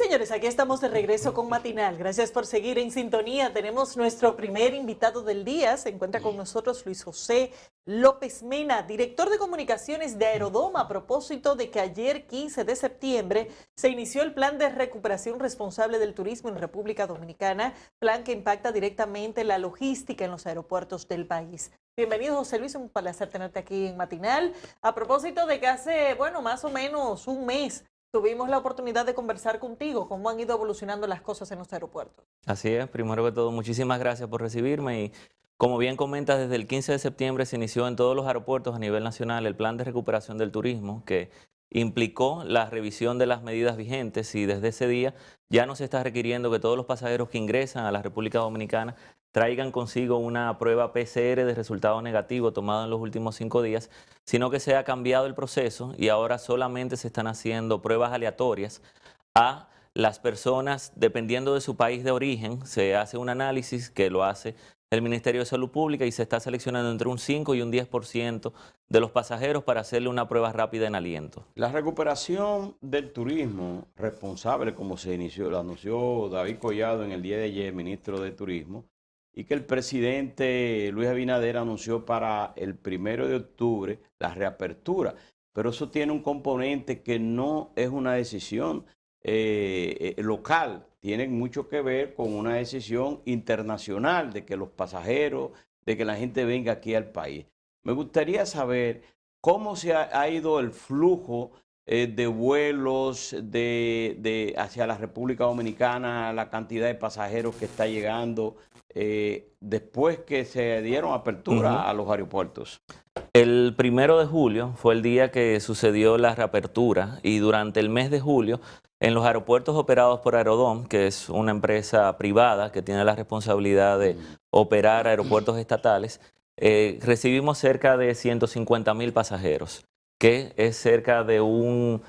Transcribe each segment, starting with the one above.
señores, aquí estamos de regreso con Matinal. Gracias por seguir en sintonía. Tenemos nuestro primer invitado del día. Se encuentra con nosotros Luis José López Mena, director de comunicaciones de Aerodom, a propósito de que ayer, 15 de septiembre, se inició el plan de recuperación responsable del turismo en República Dominicana, plan que impacta directamente la logística en los aeropuertos del país. Bienvenido, José Luis, un placer tenerte aquí en Matinal. A propósito de que hace, bueno, más o menos un mes, tuvimos la oportunidad de conversar contigo, cómo han ido evolucionando las cosas en los aeropuertos. Así es, primero que todo, muchísimas gracias por recibirme y como bien comentas, desde el 15 de septiembre se inició en todos los aeropuertos a nivel nacional el plan de recuperación del turismo que implicó la revisión de las medidas vigentes y desde ese día ya no se está requiriendo que todos los pasajeros que ingresan a la República Dominicana traigan consigo una prueba PCR de resultado negativo tomado en los últimos 5 días, sino que se ha cambiado el proceso y ahora solamente se están haciendo pruebas aleatorias a las personas, dependiendo de su país de origen. Se hace un análisis que lo hace el Ministerio de Salud Pública y se está seleccionando entre un 5 y un 10% de los pasajeros para hacerle una prueba rápida en aliento. La recuperación del turismo responsable, como se inició, lo anunció David Collado en el día de ayer, ministro de Turismo, y que el presidente Luis Abinader anunció para el 1 de octubre la reapertura. Pero eso tiene un componente que no es una decisión local, tiene mucho que ver con una decisión internacional de que los pasajeros, de que la gente venga aquí al país. Me gustaría saber cómo se ha ido el flujo de vuelos hacia la República Dominicana, la cantidad de pasajeros que está llegando después que se dieron apertura a los aeropuertos. El 1 de julio fue el día que sucedió la reapertura y durante el mes de julio en los aeropuertos operados por Aerodom, que es una empresa privada que tiene la responsabilidad de operar aeropuertos estatales, recibimos cerca de 150,000 pasajeros, que es cerca de un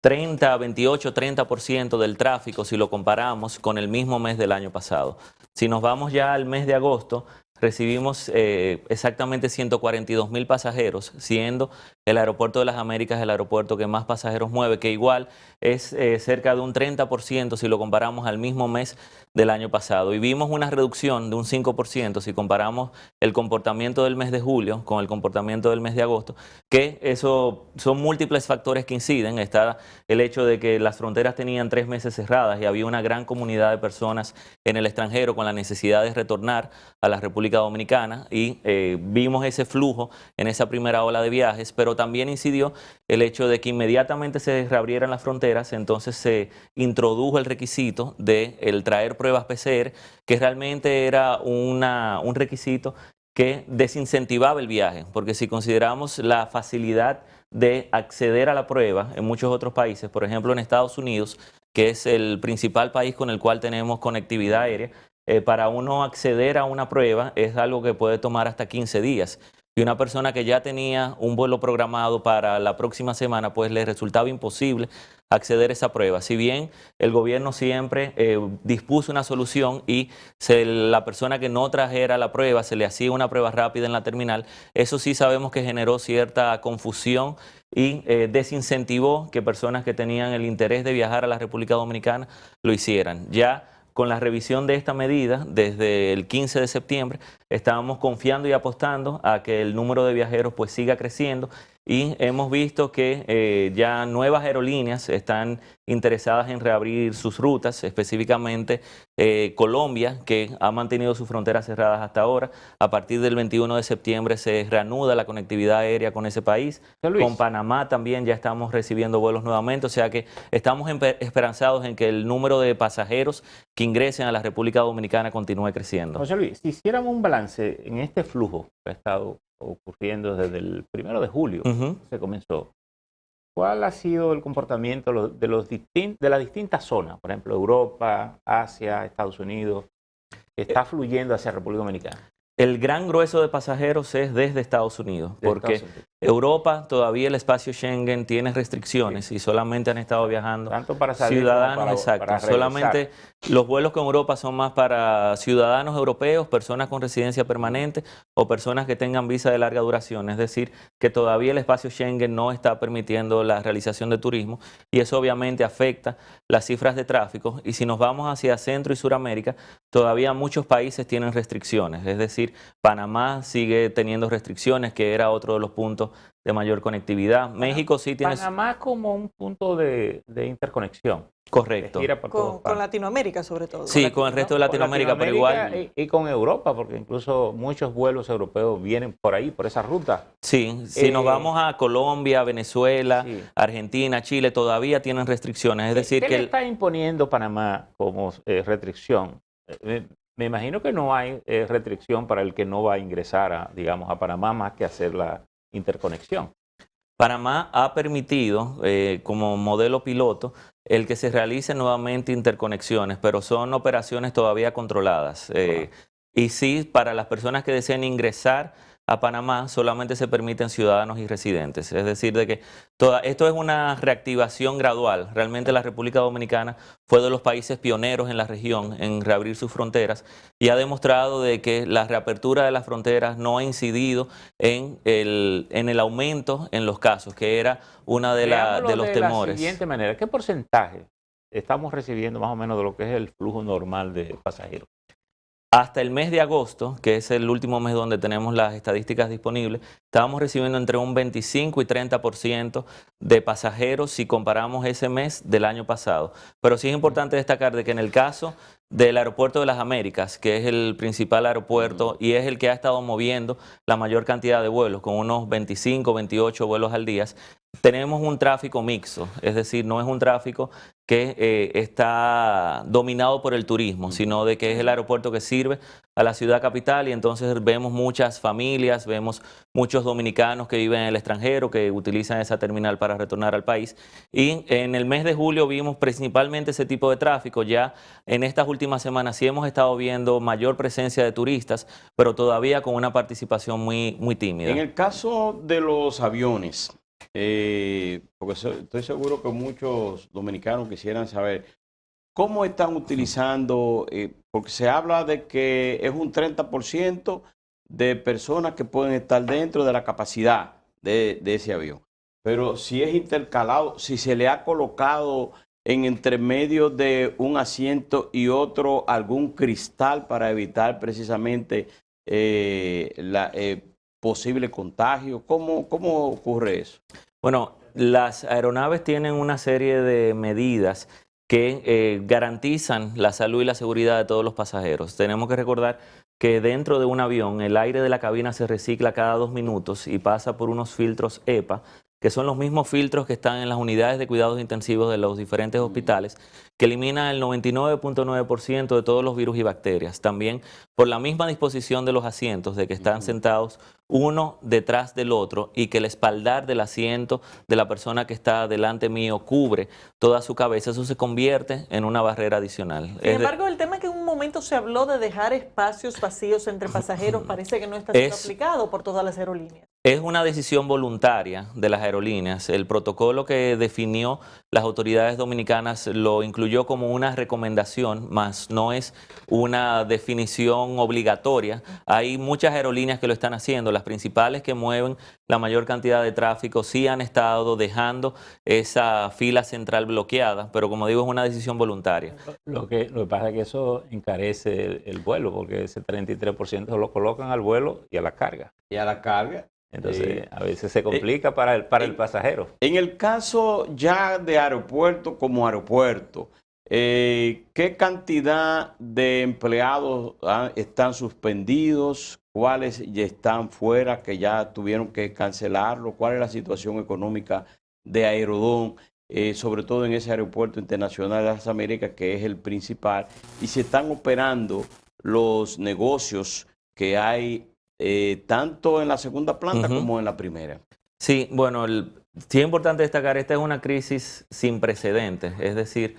28-30% del tráfico si lo comparamos con el mismo mes del año pasado. Si nos vamos ya al mes de agosto, recibimos exactamente 142,000 pasajeros, siendo el Aeropuerto de las Américas el aeropuerto que más pasajeros mueve, que igual es cerca de un 30% si lo comparamos al mismo mes del año pasado. Y vimos una reducción de un 5% si comparamos el comportamiento del mes de julio con el comportamiento del mes de agosto, que eso son múltiples factores que inciden. Está el hecho de que las fronteras tenían 3 meses cerradas y había una gran comunidad de personas en el extranjero con la necesidad de retornar a la República Dominicana y vimos ese flujo en esa primera ola de viajes, pero también incidió el hecho de que inmediatamente se reabrieran las fronteras, entonces se introdujo el requisito de el traer pruebas PCR, que realmente era un requisito que desincentivaba el viaje, porque si consideramos la facilidad de acceder a la prueba en muchos otros países, por ejemplo en Estados Unidos, que es el principal país con el cual tenemos conectividad aérea, para uno acceder a una prueba es algo que puede tomar hasta 15 días. Y una persona que ya tenía un vuelo programado para la próxima semana, pues le resultaba imposible acceder a esa prueba. Si bien el gobierno siempre dispuso una solución y la persona que no trajera la prueba, se le hacía una prueba rápida en la terminal, eso sí sabemos que generó cierta confusión y desincentivó que personas que tenían el interés de viajar a la República Dominicana lo hicieran. Ya con la revisión de esta medida, desde el 15 de septiembre, estábamos confiando y apostando a que el número de viajeros pues siga creciendo y hemos visto que ya nuevas aerolíneas están interesadas en reabrir sus rutas, específicamente Colombia, que ha mantenido sus fronteras cerradas hasta ahora. A partir del 21 de septiembre se reanuda la conectividad aérea con ese país. Con Panamá también ya estamos recibiendo vuelos nuevamente, o sea que estamos esperanzados en que el número de pasajeros que ingresen a la República Dominicana continúe creciendo. José Luis, si hiciéramos un balance en este flujo que ha estado ocurriendo desde el 1 de julio, se comenzó, ¿cuál ha sido el comportamiento de las distintas zonas? Por ejemplo, Europa, Asia, Estados Unidos, que está fluyendo hacia República Dominicana. El gran grueso de pasajeros es desde Estados Unidos, porque Europa, todavía el espacio Schengen tiene restricciones y solamente han estado viajando Tanto para salir ciudadanos, como exacto. para Solamente los vuelos con Europa son más para ciudadanos europeos, personas con residencia permanente o personas que tengan visa de larga duración. Es decir, que todavía el espacio Schengen no está permitiendo la realización de turismo y eso obviamente afecta las cifras de tráfico. Y si nos vamos hacia Centro y Suramérica, todavía muchos países tienen restricciones. Es decir, Panamá sigue teniendo restricciones, que era otro de los puntos de mayor conectividad. México sí tiene... Panamá como un punto de interconexión. Correcto. Gira por todas Con partes. Latinoamérica sobre todo. Sí, con el resto de Con Latinoamérica, pero igual... y con Europa, porque incluso muchos vuelos europeos vienen por ahí, por esa ruta. Sí, si nos vamos a Colombia, Venezuela, Sí. Argentina, Chile, todavía tienen restricciones. Es decir, ¿Qué que le está imponiendo Panamá como restricción? Me imagino que no hay restricción para el que no va a ingresar a, digamos, a Panamá más que hacer la interconexión. Panamá ha permitido, como modelo piloto, el que se realicen nuevamente interconexiones, pero son operaciones todavía controladas. Y sí, para las personas que deseen ingresar a Panamá, solamente se permiten ciudadanos y residentes. Es decir, de que esto es una reactivación gradual. Realmente la República Dominicana fue de los países pioneros en la región en reabrir sus fronteras y ha demostrado de que la reapertura de las fronteras no ha incidido en el aumento en los casos, que era una de los temores. De la siguiente manera, ¿qué porcentaje estamos recibiendo más o menos de lo que es el flujo normal de pasajeros? Hasta el mes de agosto, que es el último mes donde tenemos las estadísticas disponibles, estábamos recibiendo entre un 25 y 30% de pasajeros si comparamos ese mes del año pasado. Pero sí es importante destacar de que en el caso del Aeropuerto de las Américas, que es el principal aeropuerto y es el que ha estado moviendo la mayor cantidad de vuelos, con unos 25, 28 vuelos al día, tenemos un tráfico mixto, es decir, no es un tráfico que está dominado por el turismo, sino de que es el aeropuerto que sirve a la ciudad capital y entonces vemos muchas familias, vemos muchos dominicanos que viven en el extranjero, que utilizan esa terminal para retornar al país. Y en el mes de julio vimos principalmente ese tipo de tráfico. Ya en estas últimas semanas sí hemos estado viendo mayor presencia de turistas, pero todavía con una participación muy, muy tímida. En el caso de los aviones, porque estoy seguro que muchos dominicanos quisieran saber cómo están utilizando, porque se habla de que es un 30% de personas que pueden estar dentro de la capacidad de ese avión. Pero si es intercalado, si se le ha colocado en entre medio de un asiento y otro algún cristal para evitar precisamente posible contagio. ¿Cómo ocurre eso? Bueno, las aeronaves tienen una serie de medidas que garantizan la salud y la seguridad de todos los pasajeros. Tenemos que recordar que dentro de un avión el aire de la cabina se recicla cada 2 minutos y pasa por unos filtros EPA, que son los mismos filtros que están en las unidades de cuidados intensivos de los diferentes hospitales, que eliminan el 99.9% de todos los virus y bacterias. También por la misma disposición de los asientos, de que están sentados uno detrás del otro y que el espaldar del asiento de la persona que está delante mío cubre toda su cabeza, eso se convierte en una barrera adicional. Sin embargo, el tema que en un momento se habló de dejar espacios vacíos entre pasajeros parece que no está siendo aplicado por todas las aerolíneas. Es una decisión voluntaria de las aerolíneas. El protocolo que definió las autoridades dominicanas lo incluyó como una recomendación, más no es una definición obligatoria. Hay muchas aerolíneas que lo están haciendo. Las principales que mueven la mayor cantidad de tráfico sí han estado dejando esa fila central bloqueada, pero como digo, es una decisión voluntaria. Lo que pasa es que eso encarece el vuelo, porque ese 33% lo colocan al vuelo y a la carga. Y a la carga. Entonces, a veces se complica para el pasajero. En el caso ya de aeropuerto como aeropuerto, ¿qué cantidad de empleados están suspendidos? ¿Cuáles ya están fuera, que ya tuvieron que cancelarlo? ¿Cuál es la situación económica de Aerodón, sobre todo en ese aeropuerto internacional de las Américas, que es el principal? Y si están operando los negocios que hay tanto en la segunda planta como en la primera. Sí, bueno, sí es importante destacar, esta es una crisis sin precedentes, es decir,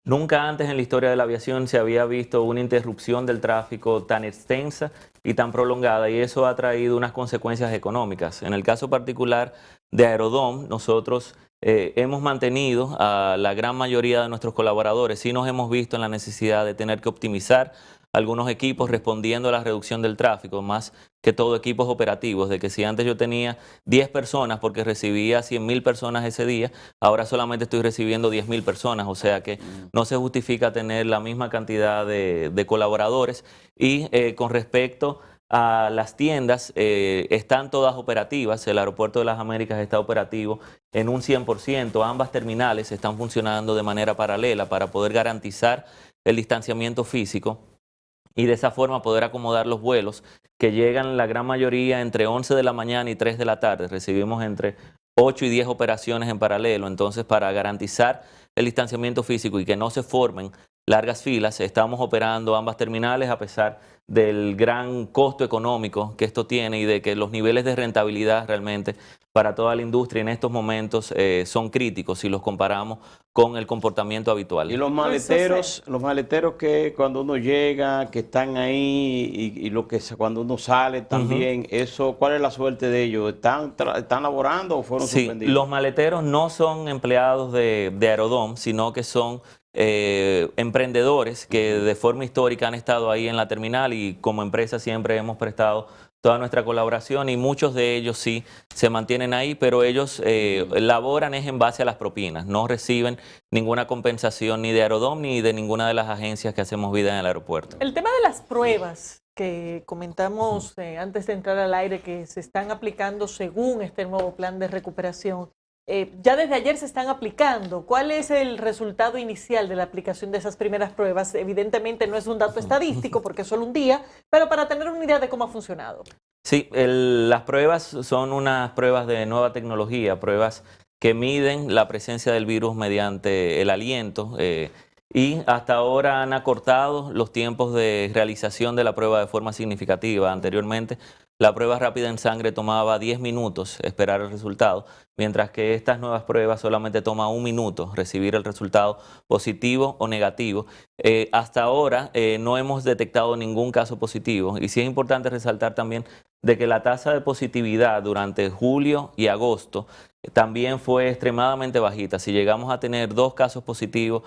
Nunca antes en la historia de la aviación se había visto una interrupción del tráfico tan extensa y tan prolongada, y eso ha traído unas consecuencias económicas. En el caso particular de Aerodom, nosotros hemos mantenido a la gran mayoría de nuestros colaboradores. Sí nos hemos visto en la necesidad de tener que optimizar algunos equipos respondiendo a la reducción del tráfico, más que todo equipos operativos, de que si antes yo tenía 10 personas porque recibía 100.000 personas ese día, ahora solamente estoy recibiendo 10.000 personas, o sea que no se justifica tener la misma cantidad de colaboradores. Y con respecto a las tiendas, están todas operativas. El Aeropuerto de las Américas está operativo en un 100%. Ambas terminales están funcionando de manera paralela para poder garantizar el distanciamiento físico y de esa forma poder acomodar los vuelos que llegan la gran mayoría entre 11 de la mañana y 3 de la tarde. Recibimos entre 8 y 10 operaciones en paralelo. Entonces, para garantizar el distanciamiento físico y que no se formen largas filas, estamos operando ambas terminales a pesar del gran costo económico que esto tiene y de que los niveles de rentabilidad realmente para toda la industria en estos momentos son críticos si los comparamos con el comportamiento habitual. Y los maleteros que cuando uno llega, que están ahí y lo que cuando uno sale también, eso, ¿cuál es la suerte de ellos? ¿Están laborando o fueron suspendidos? Los maleteros no son empleados de Aerodom, sino que son emprendedores que de forma histórica han estado ahí en la terminal, y como empresa siempre hemos prestado toda nuestra colaboración, y muchos de ellos sí se mantienen ahí, pero ellos laboran es en base a las propinas, no reciben ninguna compensación ni de Aerodom ni de ninguna de las agencias que hacemos vida en el aeropuerto. El tema de las pruebas que comentamos antes de entrar al aire, que se están aplicando según este nuevo plan de recuperación, ya desde ayer se están aplicando. ¿Cuál es el resultado inicial de la aplicación de esas primeras pruebas? Evidentemente no es un dato estadístico porque es solo un día, pero para tener una idea de cómo ha funcionado. Sí, las pruebas son unas pruebas de nueva tecnología, pruebas que miden la presencia del virus mediante el aliento, y hasta ahora han acortado los tiempos de realización de la prueba de forma significativa. Anteriormente, la prueba rápida en sangre tomaba 10 minutos esperar el resultado, mientras que estas nuevas pruebas solamente toma 1 minuto recibir el resultado positivo o negativo. Hasta ahora no hemos detectado ningún caso positivo, y sí es importante resaltar también de que la tasa de positividad durante julio y agosto también fue extremadamente bajita. Si llegamos a tener 2 casos positivos,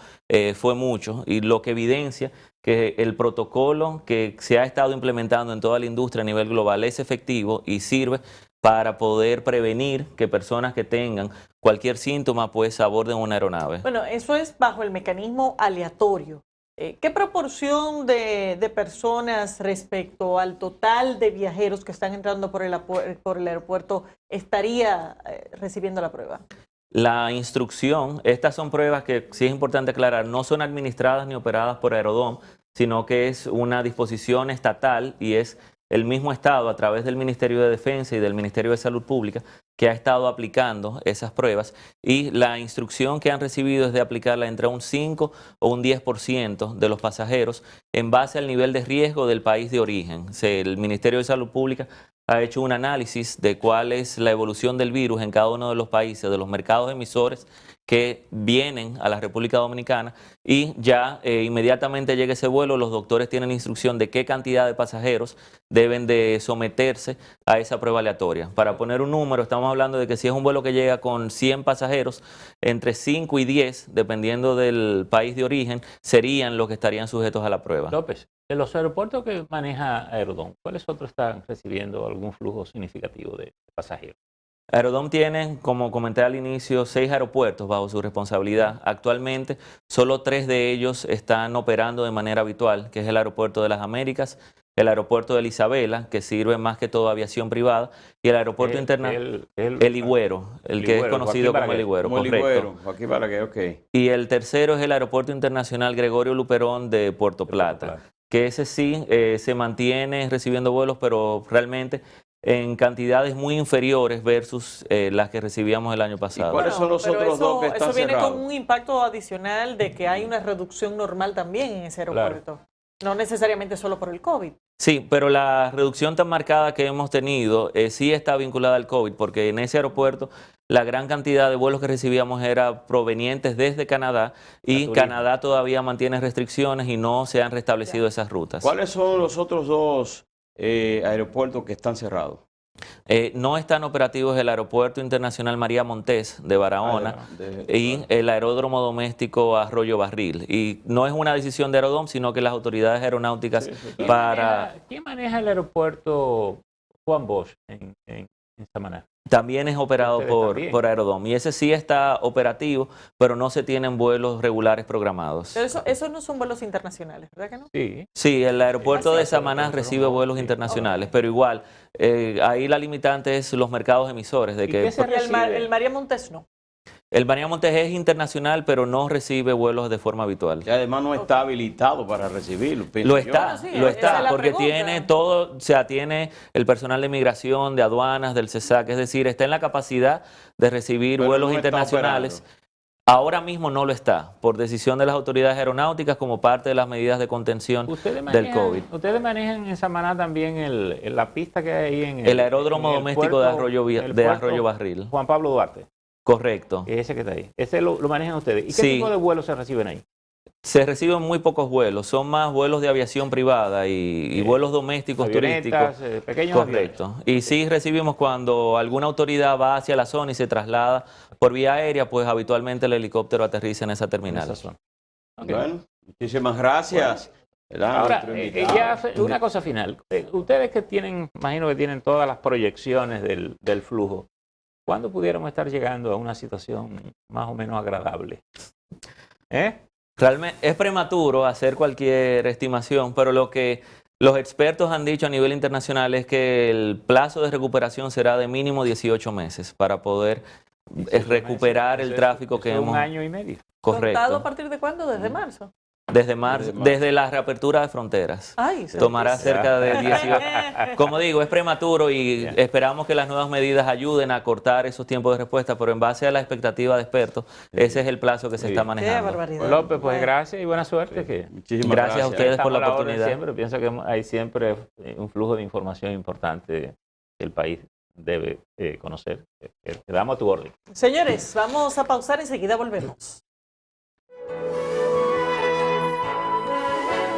fue mucho, y lo que evidencia que el protocolo que se ha estado implementando en toda la industria a nivel global es efectivo y sirve para poder prevenir que personas que tengan cualquier síntoma pues aborden una aeronave. Bueno, eso es bajo el mecanismo aleatorio. ¿Qué proporción de personas respecto al total de viajeros que están entrando por el aeropuerto estaría recibiendo la prueba? La instrucción, estas son pruebas que sí es importante aclarar, no son administradas ni operadas por Aerodom, sino que es una disposición estatal, y es el mismo Estado a través del Ministerio de Defensa y del Ministerio de Salud Pública que ha estado aplicando esas pruebas, y la instrucción que han recibido es de aplicarla entre un 5 o un 10% de los pasajeros en base al nivel de riesgo del país de origen. El Ministerio de Salud Pública ha hecho un análisis de cuál es la evolución del virus en cada uno de los países, de los mercados emisores que vienen a la República Dominicana, y ya inmediatamente llega ese vuelo, los doctores tienen instrucción de qué cantidad de pasajeros deben de someterse a esa prueba aleatoria. Para poner un número, estamos hablando de que si es un vuelo que llega con 100 pasajeros, entre 5 y 10, dependiendo del país de origen, serían los que estarían sujetos a la prueba. López, de los aeropuertos que maneja Aerodom, ¿cuáles otros están recibiendo algún flujo significativo de pasajeros? Aerodom tiene, como comenté al inicio, 6 aeropuertos bajo su responsabilidad. Actualmente, solo 3 de ellos están operando de manera habitual, que es el Aeropuerto de las Américas, el Aeropuerto de Isabela, que sirve más que todo aviación privada, y el Aeropuerto Internacional, el Higüero, el que es conocido como el Higüero, correcto. Joaquín Balaguer, ok. Y el tercero es el Aeropuerto Internacional Gregorio Luperón de Puerto Plata, que ese sí se mantiene recibiendo vuelos, pero realmente en cantidades muy inferiores versus las que recibíamos el año pasado. ¿Y cuáles son los otros dos que están cerrados? Eso viene cerrados? con un impacto adicional de que hay una reducción normal también en ese aeropuerto. No necesariamente solo por el COVID. Sí, pero la reducción tan marcada que hemos tenido sí está vinculada al COVID, porque en ese aeropuerto la gran cantidad de vuelos que recibíamos era provenientes desde Canadá y turismo. Canadá todavía mantiene restricciones y no se han restablecido esas rutas. ¿Cuáles son los otros dos aeropuertos que están cerrados? No están operativos el Aeropuerto Internacional María Montés de Barahona y el Aeródromo Doméstico Arroyo Barril. Y no es una decisión de Aerodom, sino que las autoridades aeronáuticas ¿Quién maneja el aeropuerto Juan Bosch en Samaná? También es operado por Aerodom y ese sí está operativo, pero no se tienen vuelos regulares programados. Pero esos no son vuelos internacionales, ¿verdad que no? Sí. Sí, el aeropuerto de Samaná recibe vuelos internacionales, pero igual, ahí la limitante es los mercados emisores. De que El María Montés no. El María Montés es internacional, pero no recibe vuelos de forma habitual. Y además no está habilitado para recibirlo. Lo está, porque pregunta. tiene todo, o sea, tiene el personal de migración, de aduanas, del CESAC, es decir, está en la capacidad de recibir Pero vuelos no está internacionales. operando. Ahora mismo no lo está, por decisión de las autoridades aeronáuticas como parte de las medidas de contención del COVID. ¿Ustedes manejan en Samaná también la pista que hay ahí en El aeródromo en el doméstico puerto, de Arroyo Barril. Juan Pablo Duarte. Correcto. Ese que está ahí. Ese lo manejan ustedes. ¿Y qué Sí. tipo de vuelos se reciben ahí? Se reciben muy pocos vuelos, son más vuelos de aviación privada y vuelos domésticos Avionetas, turísticos. pequeños Correcto. Y sí recibimos cuando alguna autoridad va hacia la zona y se traslada por vía aérea, pues habitualmente el helicóptero aterriza en esa aviones en terminal. esa zona. Ok. Bueno, muchísimas gracias. ¿Verdad? Ahora, Nuestro invitado. ya una cosa final. Ustedes que tienen, imagino que tienen todas las proyecciones del flujo, ¿cuándo pudiéramos estar llegando a una situación más o menos agradable? Realmente es prematuro hacer cualquier estimación, pero lo que los expertos han dicho a nivel internacional es que el plazo de recuperación será de mínimo 18 meses para poder recuperar el tráfico que hemos... Un año y medio. ¿Contado a Correcto. partir de cuándo? ¿Desde marzo? Desde marzo, desde la reapertura de fronteras. Ay, Tomará cerca de 18. Como digo, es prematuro y esperamos que las nuevas medidas ayuden a cortar esos tiempos de respuesta, pero en base a la expectativa de expertos, ese es el plazo que se está Qué manejando. barbaridad. López, pues gracias y buena suerte. Que Muchísimas Gracias a ustedes por estamos la a orden oportunidad. Siempre. Pienso que hay siempre un flujo de información importante que el país debe conocer. Quedamos a tu orden. Señores, vamos a pausar, enseguida volvemos.